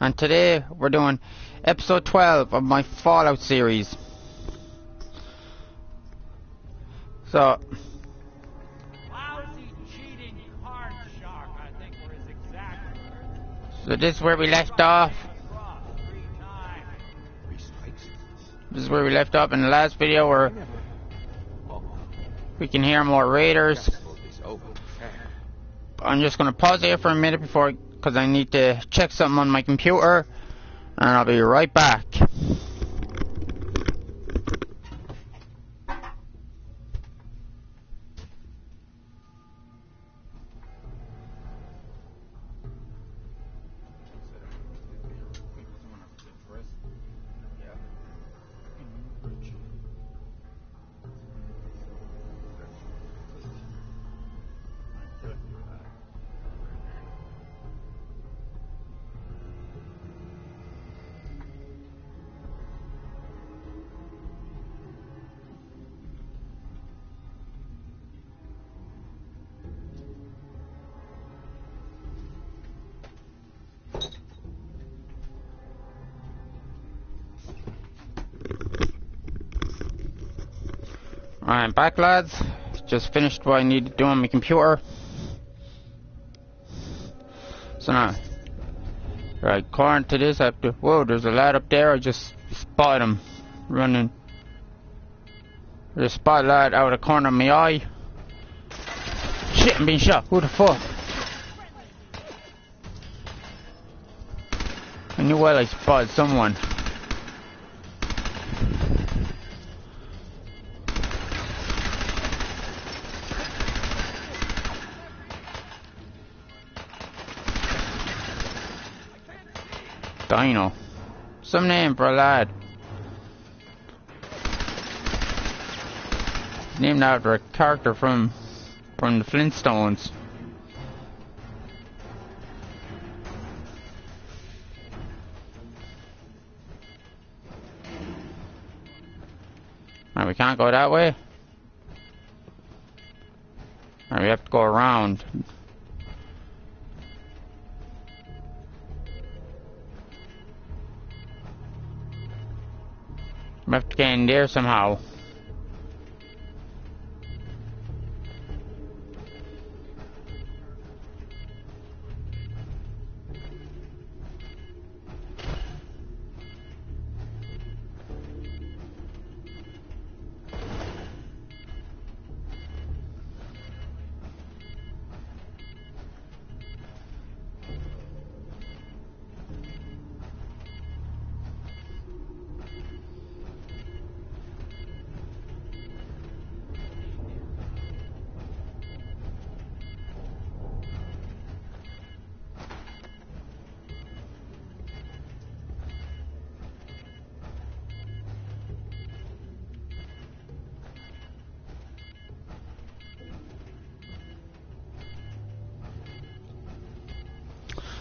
and today we're doing episode 12 of my Fallout series. So, lousy, cheating card shark, I think were his exact words. so this is where we left off. Cross 3 times. This is where we left off in the last video, where we can hear more raiders. I'm just gonna pause here for a minute because I need to check something on my computer, and I'll be right back. I'm back, lads. Just finished what I need to do on my computer. So now, right, according to this, I have to. Whoa, there's a lad up there. I just spotted him running. I just spotted a lad out of the corner of my eye. Shit, I'm being shot. Who the fuck? I knew well I spotted someone. Dino. Some name for a lad. It's named after a character from the Flintstones. Right, we can't go that way. Right, we have to go around. We have to get in there somehow.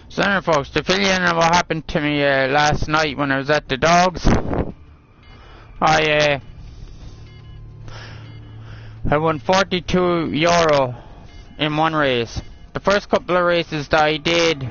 So anyway, folks, to fill you in on what happened to me last night when I was at the dogs, I won €42 in one race. The first couple of races that I did,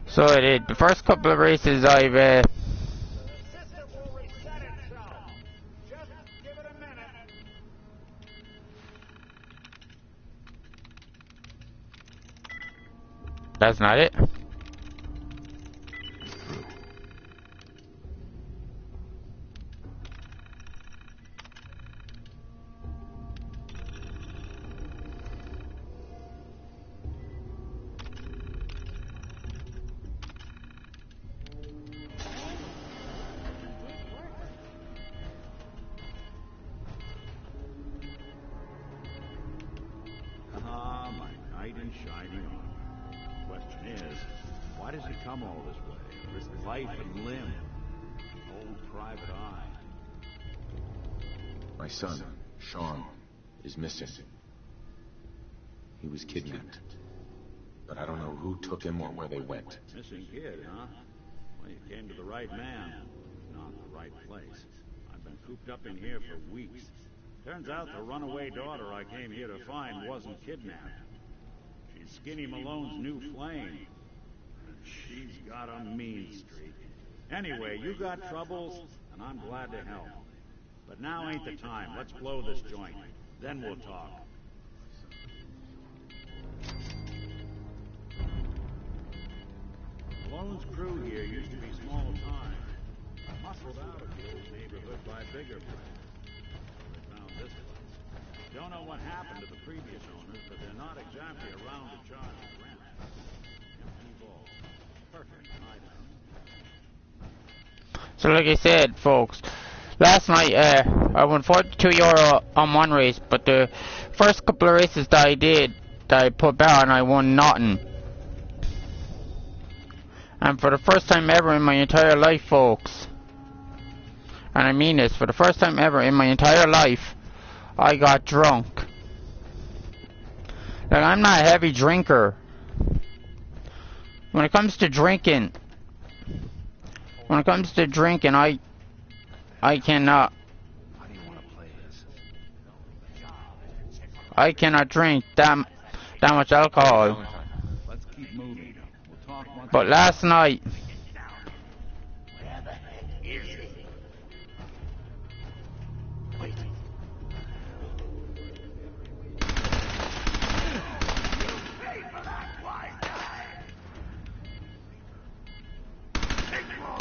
so I did. The first couple of races I've that's not it. in shiny armor. Question is, why does he come all this way? Risk life and limb. Old Private Eye. My son, Sean, is missing. He was kidnapped. But I don't know who took him or where they went. Missing kid, huh? Well, you came to the right man. Not the right place. I've been cooped up in here for weeks. Turns out the runaway daughter I came here to find wasn't kidnapped. She's Skinny Malone's new flame. And she's got a mean streak. Anyway, you got troubles, and I'm glad to help. But now ain't the time. Let's blow this joint. Then we'll talk. Malone's crew here used to be small time. Muscled out of the old neighborhood by bigger players. They found this place. Don't know what happened to the previous owners, but they're not exactly around to charge rent. Empty vault. Perfect hideout. So like I said, folks, last night I won €42 on one race, but the first couple of races that I put down, I won nothing. And for the first time ever in my entire life, folks, and I mean this, for the first time ever in my entire life, I got drunk. Like, I'm not a heavy drinker. When it comes to drinking, I cannot. How do you want to play this? I cannot drink that much alcohol. Let's keep moving. We'll talk once. But last night, Where the heck is he? Wait. Pay for that, wise guy. Take more.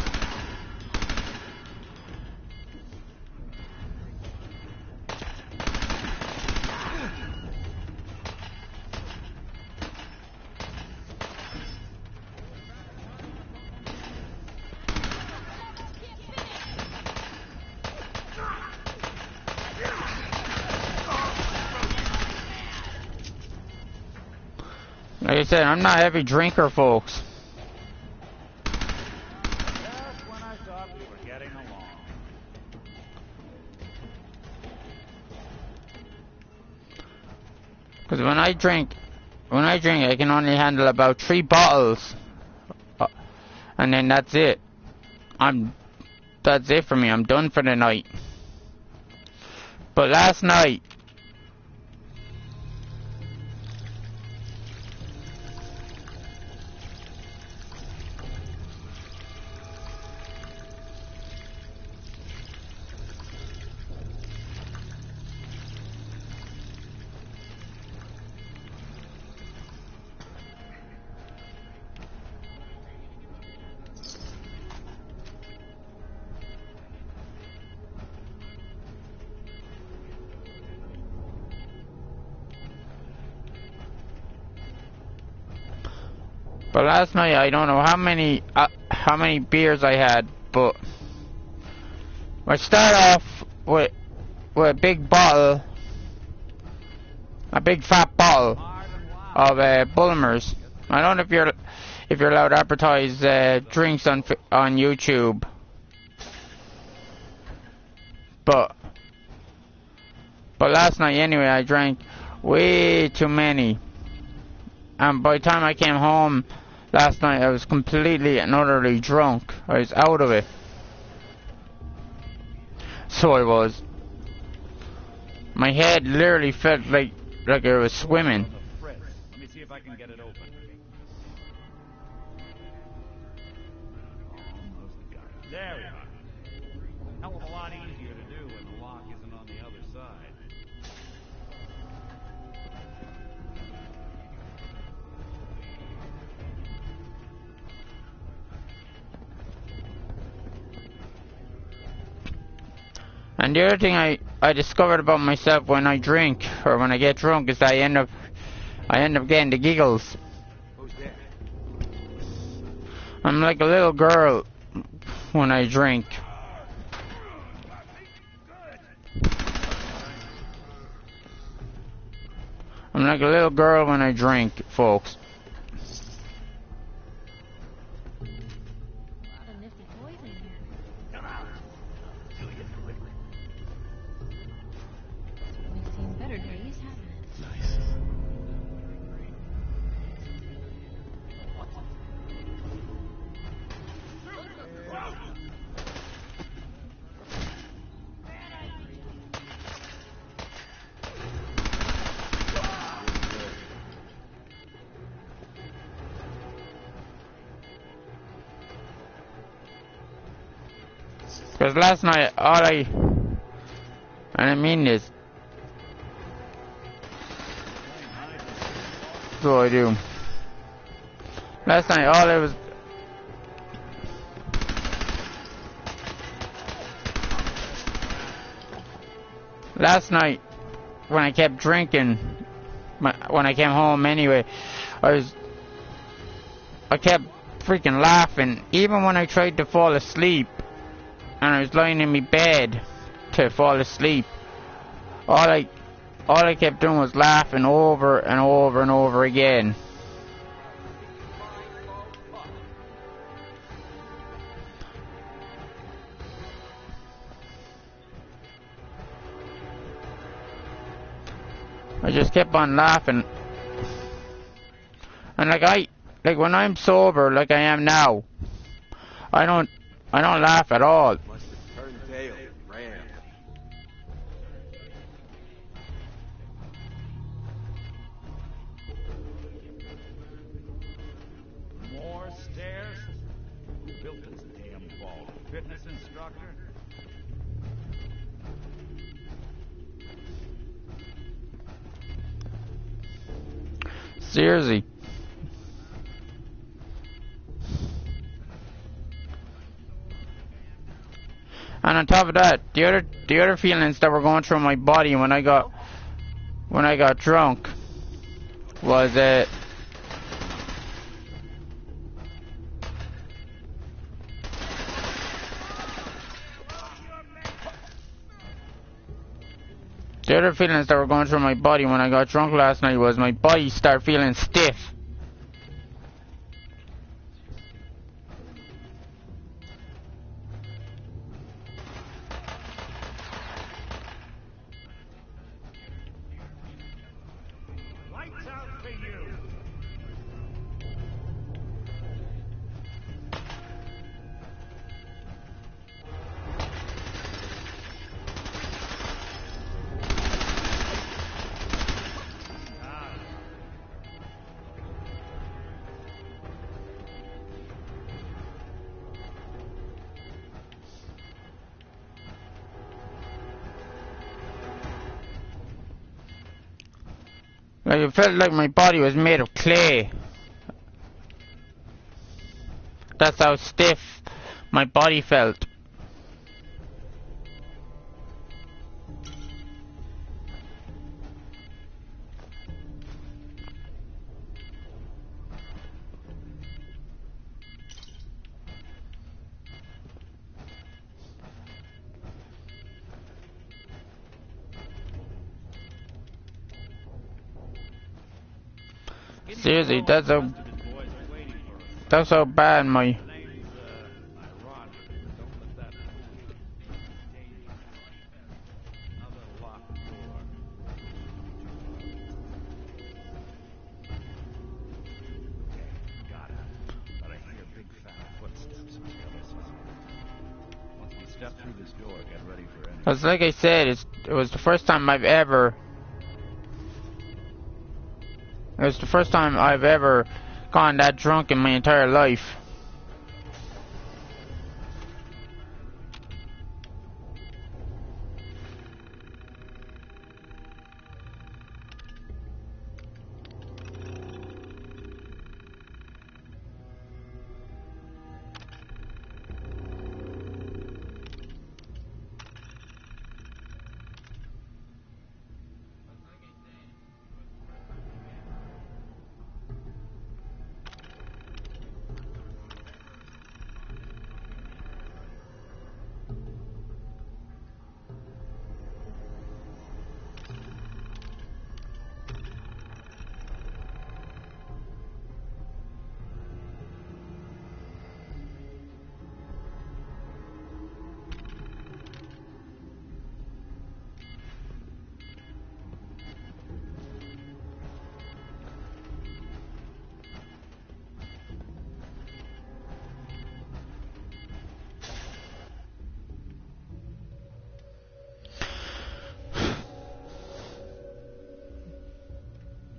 like I said, I'm not a heavy drinker, folks. Just when I thought we were getting along. Because when I drink, I can only handle about 3 bottles, and then that's it. That's it for me. I'm done for the night. But last night, I don't know how many beers I had, but I start off with a big bottle, a big fat bottle of Bulmers. I don't know if you're allowed to advertise drinks on YouTube, but last night anyway, I drank way too many. And by the time I came home last night, I was completely and utterly drunk. I was out of it. So I was. My head literally felt like it was swimming. Let me see if I can get it open. Almost got it. There we are. Hell of a lot easier to do when the lock isn't on the other side. And the other thing I discovered about myself when I drink, or when I get drunk, is that I end up getting the giggles. Who's there? I'm like a little girl when I drink. I'm like a little girl when I drink, folks. A lot of nifty toys in here. We've seen better days, haven't it? Nice. Because last night, and I mean this, so I do. Last night, last night, when I kept drinking, when I came home anyway, I kept freaking laughing, even when I tried to fall asleep. And I was lying in my bed to fall asleep. All I kept doing was laughing over and over and over again. I just kept on laughing. And like when I'm sober, like I am now, I don't laugh at all. Must have turned tail and ran. More stairs? Who built this damn vault? Fitness instructor? Seriously. And on top of that, the other feelings that were going through my body when I got drunk was the other feelings that were going through my body when I got drunk last night was my body started feeling stiff. Lights out for you! Like it felt like my body was made of clay. That's how stiff my body felt. Seriously, that's how bad my Cause like I said, it was the first time I've ever gone that drunk in my entire life.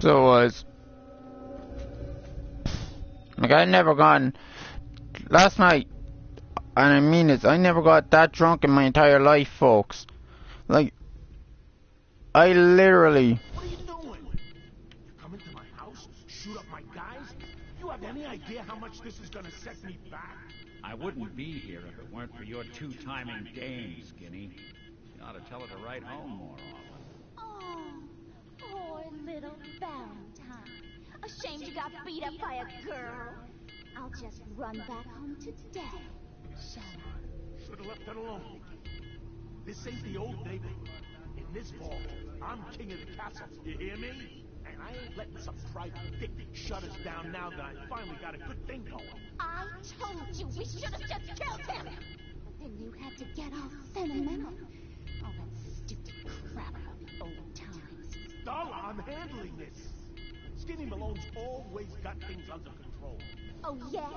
So it was. Like, I never gotten. Last night, and I mean this, I never got that drunk in my entire life, folks. Like, I literally. What are you doing? You come into my house, shoot up my guys? You have any idea how much this is gonna set me back? I wouldn't be here if it weren't for your two-timing dame, Skinny. You ought to tell her to write home more often. Oh, poor little Valentine. Ashamed you got beat up by a girl. I'll just run back home to Dad, shall I? Should have left it alone, Nicky. This ain't the old neighborhood. In this vault, I'm king of the castle. You hear me? And I ain't letting some private dick shut us down now that I finally got a good thing going. I told you we should have just killed him! But then you had to get all sentimental. All that stupid crap about the old times. Darla, I'm handling this. Skinny Malone's always got things under control. Oh, yeah?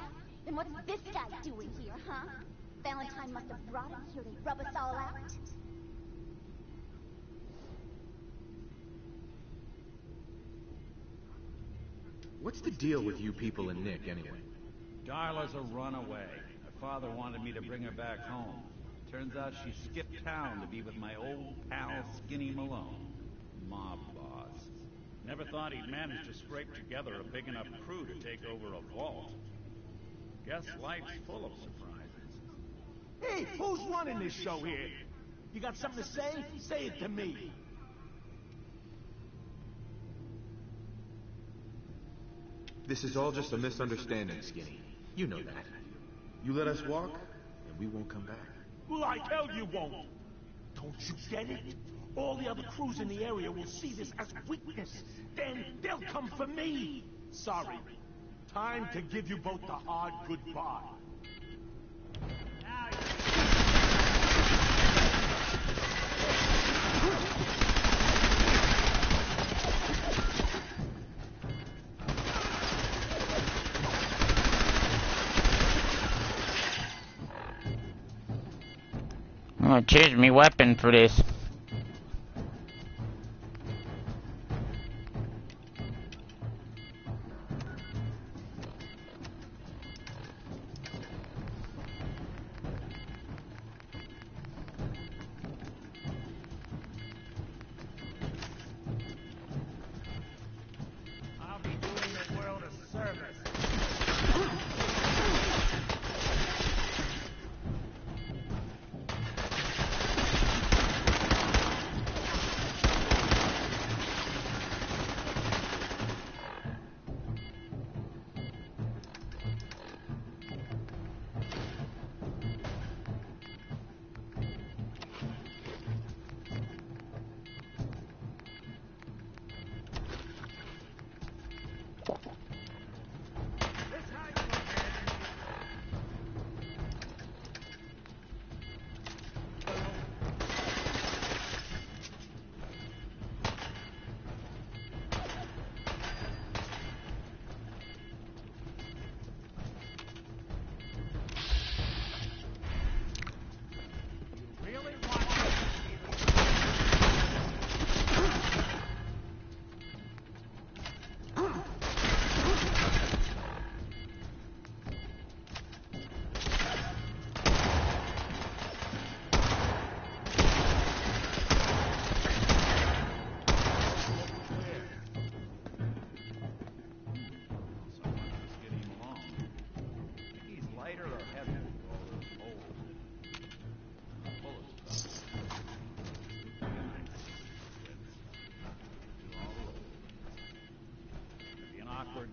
Then what's this guy doing here, huh? Valentine must have brought him here to rub us all out. What's the deal with you people and Nick, anyway? Darla's a runaway. Her father wanted me to bring her back home. Turns out she skipped town to be with my old pal Skinny Malone. Mob boss. Never thought he'd manage to scrape together a big enough crew to take over a vault. Guess life's full of surprises. Hey, who's running this show here? You got something to say? Say it to me. This is all just a misunderstanding, Skinny. You know that. You let us walk, and we won't come back. Like hell you won't. Don't you get it? All the other crews in the area will see this as weakness. Then they'll come for me. Sorry. Time to give you both the hard goodbye. I'm gonna change my weapon for this. I'll be doing the world a service.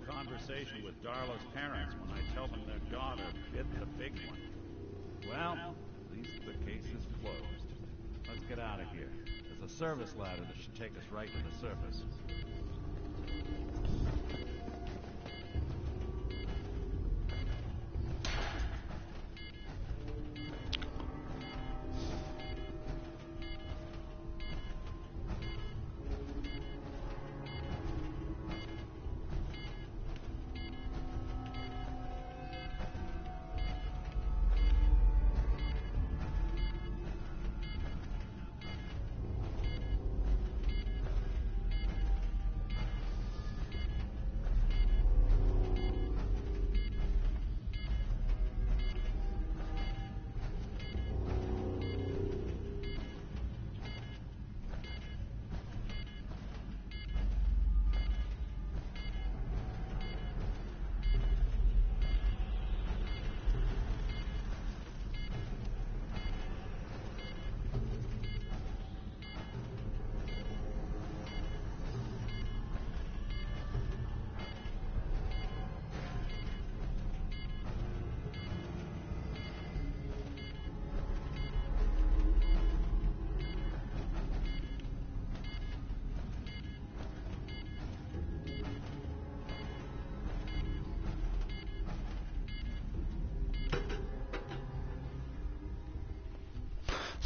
Conversation with Darla's parents when I tell them their daughter bit the big one. Well, at least the case is closed. Let's get out of here. There's a service ladder that should take us right to the surface.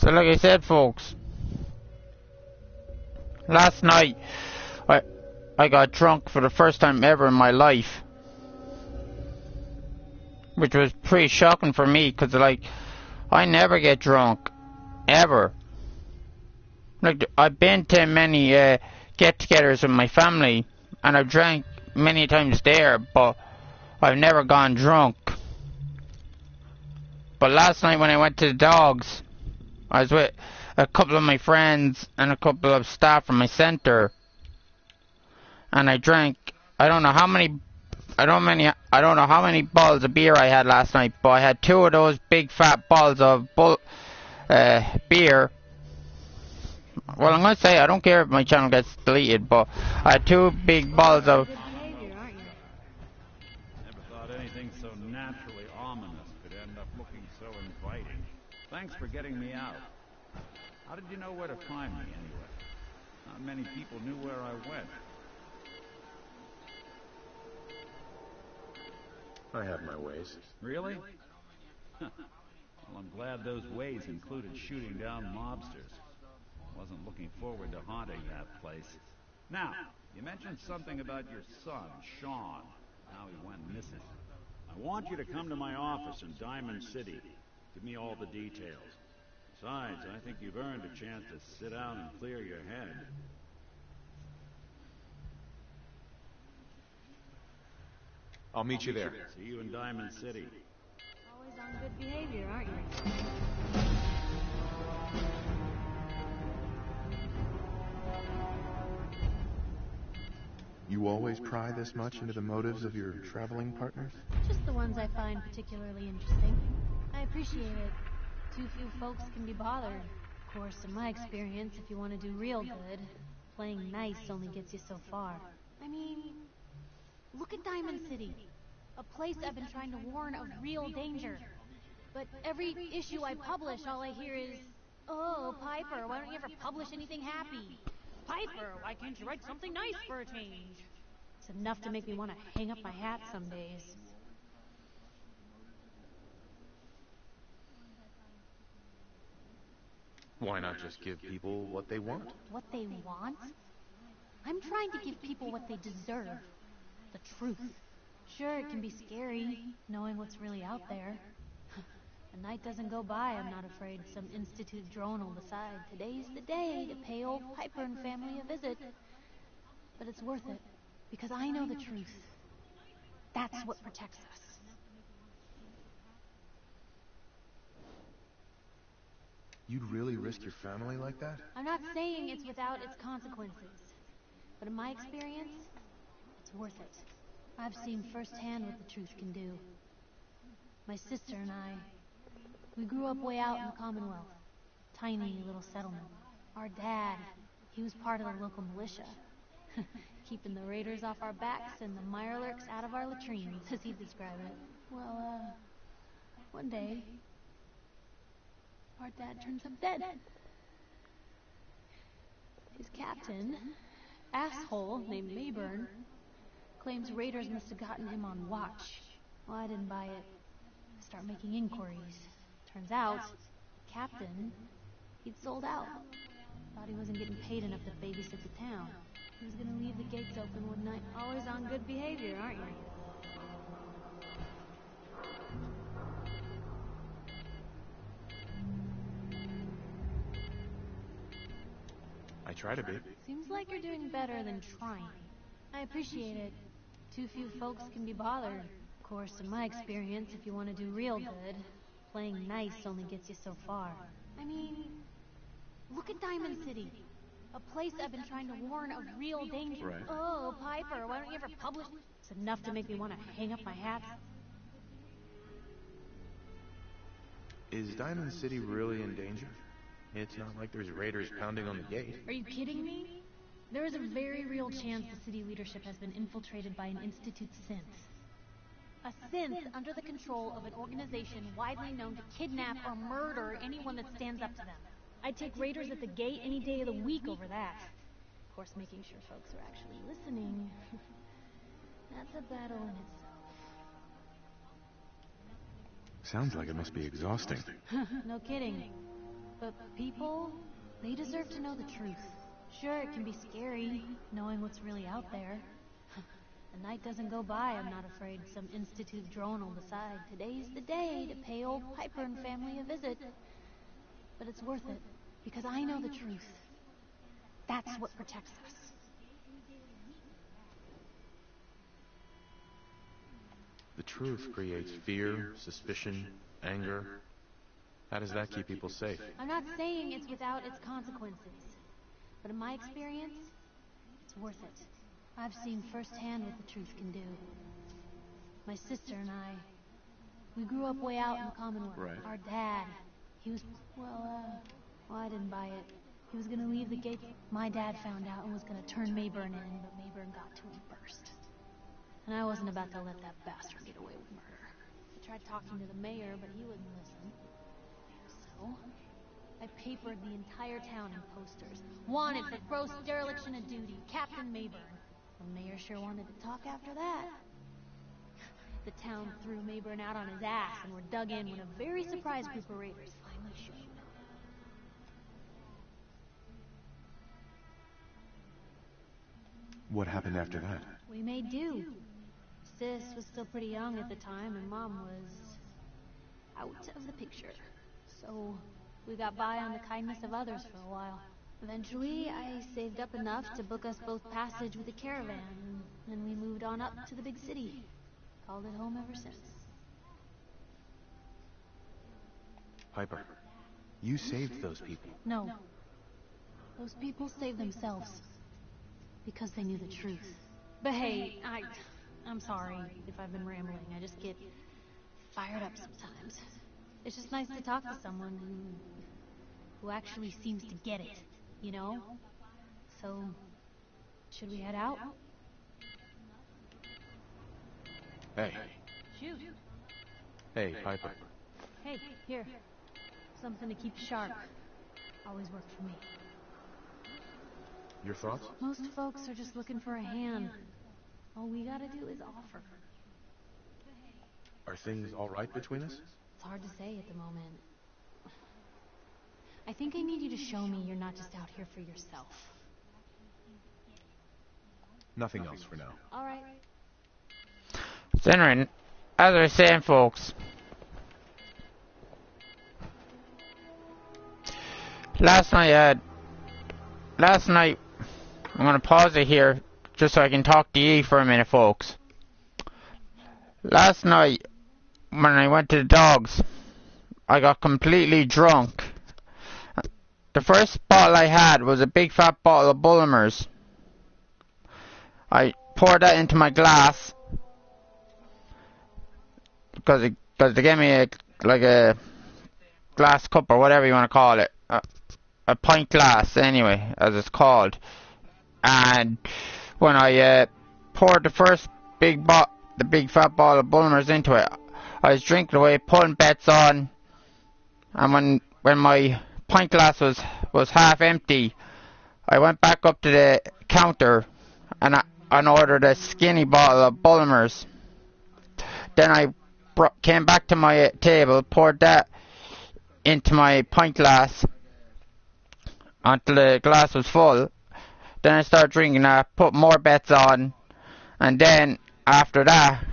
So like I said, folks, last night I got drunk for the first time ever in my life, which was pretty shocking for me, because like I never get drunk ever. Like, I've been to many get-togethers with my family, and I've drank many times there, but I've never gone drunk. But last night when I went to the dogs, I was with a couple of my friends and a couple of staff from my center, and I drank, I don't know how many bottles of beer I had last night, but I had 2 of those big fat bottles of beer. Well, I'm gonna say, I don't care if my channel gets deleted, but I had 2 big bottles of... Never thought anything so naturally ominous could end up looking so inviting. Thanks for getting me out. How did you know where to find me, anyway? Not many people knew where I went. I have my ways. Really? Well, I'm glad those ways included shooting down mobsters. Wasn't looking forward to haunting that place. Now, you mentioned something about your son, Sean, how he went missing. I want you to come to my office in Diamond City. Give me all the details. Besides, I think you've earned a chance to sit down and clear your head. I'll meet you there. See you in Diamond City. Always on good behavior, aren't you? You always pry this much into the motives of your traveling partners? Just the ones I find particularly interesting. I appreciate it. Too few folks can be bothered. Of course, in my experience, if you want to do real good, playing nice only gets you so far. I mean, look at Diamond City. A place I've been trying to warn of real danger. But every issue I publish, all I hear is, "Oh, Piper, why don't you ever publish anything happy? Piper, why can't you write something nice for a change?" It's enough to make me want to hang up my hat some days. Why not just give people what they want? What they want? I'm trying to give people what they deserve. The truth. Sure, it can be scary, knowing what's really out there. A night doesn't go by, I'm not afraid some Institute drone will decide today's the day to pay old Piper and family a visit. But it's worth it, because I know the truth. That's what protects us. You'd really risk your family like that? I'm not saying it's without its consequences. But in my experience, it's worth it. I've seen firsthand what the truth can do. My sister and I, we grew up way out in the Commonwealth. Tiny little settlement. Our dad, he was part of the local militia. Keeping the raiders off our backs and the mirelurks out of our latrines, as he'd describe it. Well, one day, our dad turns up dead. His captain, asshole named Mayburn, claims raiders must have gotten him on watch. Well, I didn't buy it. I start making inquiries. Turns out, captain, he'd sold out. Thought he wasn't getting paid enough to babysit the town. He was gonna leave the gates open one night. Always on good behavior, aren't you? I try to be. Seems like you're doing better than trying. I appreciate it. Too few folks can be bothered. Of course, in my experience, if you want to do real good, playing nice only gets you so far. I mean, look at Diamond City. A place I've been trying to warn of real danger. Right. Oh, Piper, why don't you ever publish? It's enough to make me want to hang up my hat. Is Diamond City really in danger? It's not like there's raiders pounding on the gate. Are you kidding me? There is a very real chance the city leadership has been infiltrated by an Institute synth. A synth under the control of an organization widely known to kidnap or murder anyone that stands up to them. I'd take raiders at the gate any day of the week over that. Of course, making sure folks are actually listening. That's a battle in itself. Sounds like it must be exhausting. No kidding. But people, they deserve to know the truth. Sure, it can be scary, knowing what's really out there. A night doesn't go by, I'm not afraid some Institute drone will decide today's the day to pay old Piper and family a visit. But it's worth it, because I know the truth. That's what protects us. The truth creates fear, suspicion, anger. How does that keep people safe? I'm not saying it's without its consequences. But in my experience, it's worth it. I've seen firsthand what the truth can do. My sister and I, we grew up way out in the Commonwealth. Right. Our dad, he was, well, I didn't buy it. He was gonna leave the gate. My dad found out and was gonna turn Mayburn in, but Mayburn got to him first. And I wasn't about to let that bastard get away with murder. I tried talking to the mayor, but he wouldn't listen. So, I papered the entire town in posters. Wanted for gross dereliction of duty, Captain Mayburn. The mayor sure wanted to talk after that. The town threw Mayburn out on his ass and were dug in when a very surprised group of raiders finally showed up. What happened after that? We made do. Sis was still pretty young at the time, and Mom was out of the picture. So we got by on the kindness of others for a while. Eventually, I saved up enough to book us both passage with a caravan, and then we moved on up to the big city. Called it home ever since. Piper, you saved those people. No. Those people saved themselves. Because they knew the truth. But hey, I'm sorry if I've been rambling. I just get fired up sometimes. It's just nice to talk to someone who actually seems to get it, you know? So, should we head out? Hey. Shoot. Hey, Piper. Hey, here. Something to keep sharp. Always worked for me. Your thoughts? Most folks are just looking for a hand. All we gotta do is offer. Are things all right between us? It's hard to say at the moment. I think I need you to show me you're not just out here for yourself. Nothing else for now. All right. So anyway, as I was saying, folks, last night, I'm gonna pause it here just so I can talk to you for a minute, folks. Last night, when I went to the dogs, I got completely drunk. The first bottle I had was a big fat bottle of Bullimers. I poured that into my glass because they gave me a glass cup or whatever you want to call it, a pint glass anyway, as it's called. And when I poured the first big fat bottle of Bullimers into it, I was drinking away, putting bets on, and when my pint glass was half empty, I went back up to the counter and ordered a skinny bottle of Bullimers. Then I came back to my table, poured that into my pint glass until the glass was full. Then I started drinking that, put more bets on, and then after that,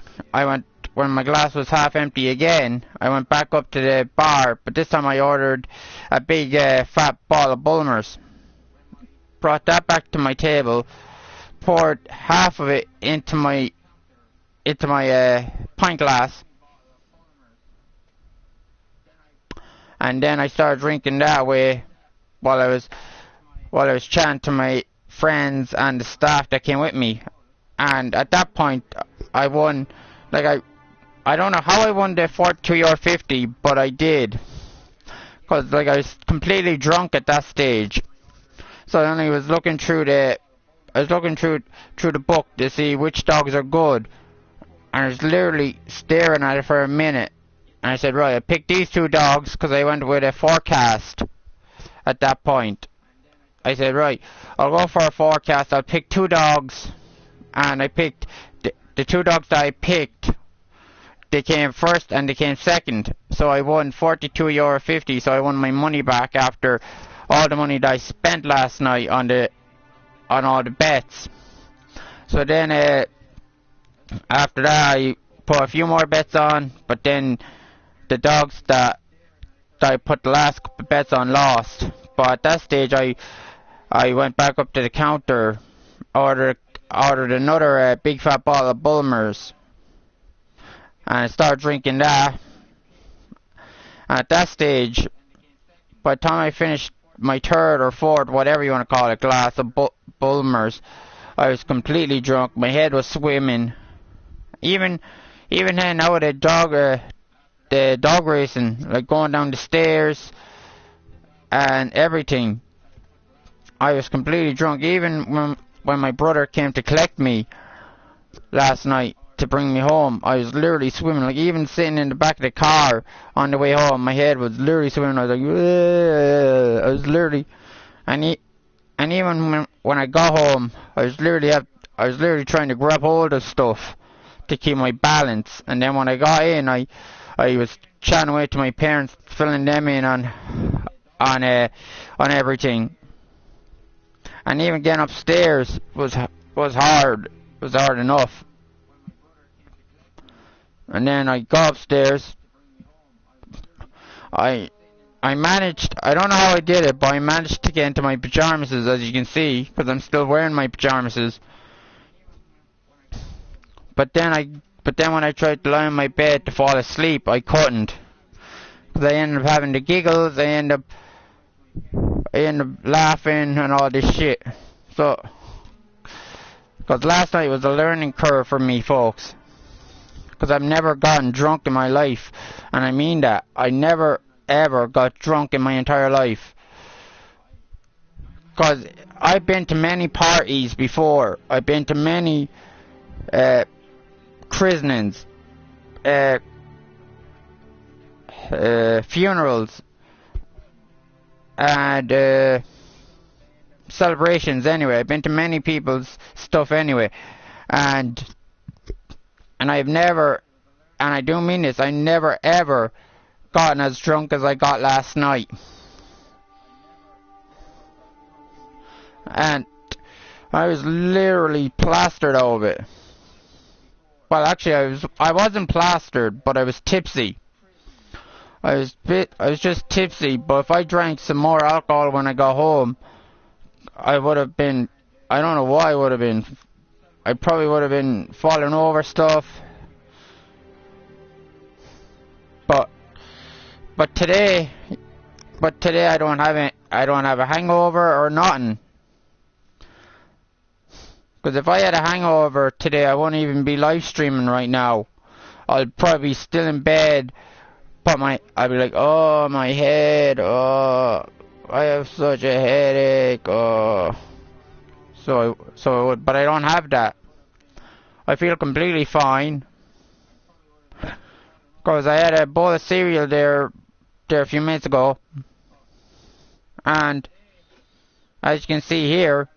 when my glass was half empty again, I went back up to the bar, but this time I ordered a big fat bottle of Bullimers. Brought that back to my table, poured half of it into my pint glass, and then I started drinking that way while I was chatting to my friends and the staff that came with me. And at that point, I won. I don't know how I won the €42.50, but I did, cause I was completely drunk at that stage. So then I was looking through the book to see which dogs are good, and I was literally staring at it for a minute. And I said, right, I picked these two dogs because I went with a forecast at that point. I said, right, I'll go for a forecast. I'll pick two dogs, and I picked the two dogs that I picked. They came first and they came second. so I won €42.50. So I won my money back after all the money that I spent last night on all the bets. So then after that I put a few more bets on, but then the dogs that I put the last bets on lost. But at that stage I went back up to the counter, ordered another big fat bottle of Bulmers, and I started drinking that. And at that stage, by the time I finished my third or fourth, whatever you want to call it, glass of Bulmers, I was completely drunk. My head was swimming. Even then, now with the dog racing, like going down the stairs and everything, I was completely drunk. Even when my brother came to collect me last night to bring me home, I was literally swimming. Like, even sitting in the back of the car on the way home, my head was literally swimming. I was like, ugh. I was literally, and even when I got home, I was literally trying to grab hold of stuff to keep my balance. And then when I got in, I was chatting away to my parents, filling them in on everything. And even getting upstairs was hard. It was hard enough. And then I got upstairs. I managed, I don't know how I did it, but I managed to get into my pajamas, as you can see, because I'm still wearing my pajamas. But then when I tried to lie on my bed to fall asleep, I couldn't. Because I ended up having the giggles, I ended up laughing and all this shit. So, because last night was a learning curve for me, folks. Because I've never gotten drunk in my life. And I mean that. I never ever got drunk in my entire life. Because I've been to many parties before. I've been to many christenings, funerals, and celebrations anyway. I've been to many people's stuff anyway. And I've never, and I do mean this, I never ever gotten as drunk as I got last night. And I was literally plastered out of it. Well, actually, I wasn't plastered, but I was tipsy. I was just tipsy, but if I drank some more alcohol when I got home, I would have been, I don't know what I would have been. I probably would have been falling over stuff. But today I don't have a hangover or nothing. Because if I had a hangover today, I wouldn't even be live streaming right now. I'll probably be still in bed, but I'd be like, oh, my head, oh, I have such a headache, oh. So I would, but I don't have that. I feel completely fine. Because I had a bowl of cereal there a few minutes ago. And as you can see here,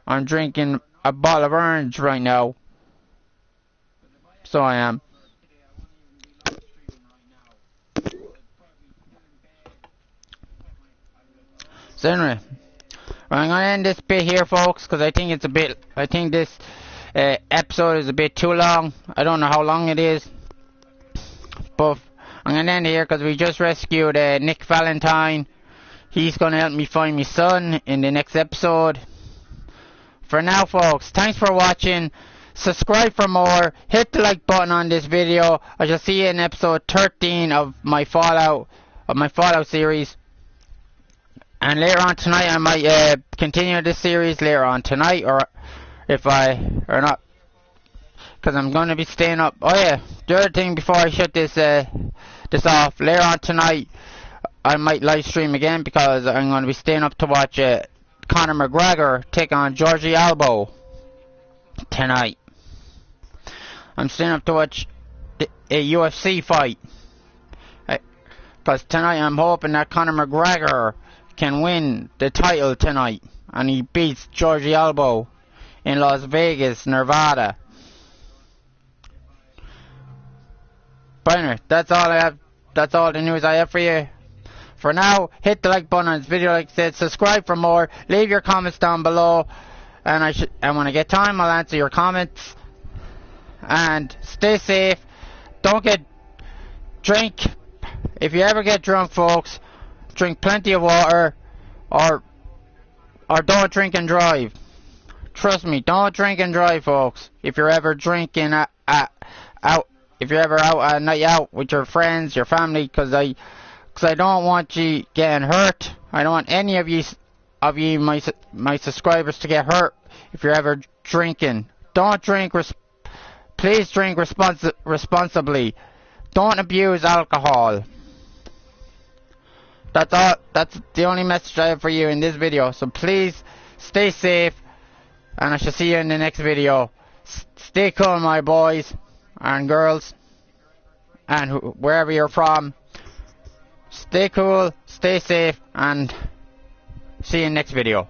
I'm drinking a bottle of orange right now. So I am. So anyway, I'm gonna end this bit here, folks, because I think this episode is a bit too long. I don't know how long it is, but I'm gonna end here because we just rescued Nick Valentine. He's gonna help me find my son in the next episode. For now, folks, thanks for watching. Subscribe for more. Hit the like button on this video. I shall see you in episode 13 of my Fallout series. And later on tonight, I might continue this series later on tonight, or not, because I'm going to be staying up. Oh yeah, the other thing before I shut this off, later on tonight, I might live stream again because I'm going to be staying up to watch Conor McGregor take on Georgie Albo tonight. I'm staying up to watch a UFC fight, because tonight I'm hoping that Conor McGregor can win the title tonight and he beats Georgie Albo in Las Vegas, Nevada. But anyway, that's all I have that's all the news I have for you. For now, hit the like button on this video, like I said, subscribe for more, leave your comments down below, and when I get time, I'll answer your comments. And stay safe. Don't drink. If you ever get drunk, folks, drink plenty of water, or don't drink and drive. Trust me, don't drink and drive, folks. If you're ever drinking if you're ever out at night out with your friends, your family, because I don't want you getting hurt. I don't want any of you, my subscribers, to get hurt if you're ever drinking. Don't drink. Please drink responsibly. Don't abuse alcohol. That's all. That's the only message I have for you in this video. So please stay safe, and I shall see you in the next video. Stay cool, my boys and girls, and wherever you're from. Stay cool, stay safe, and see you in the next video.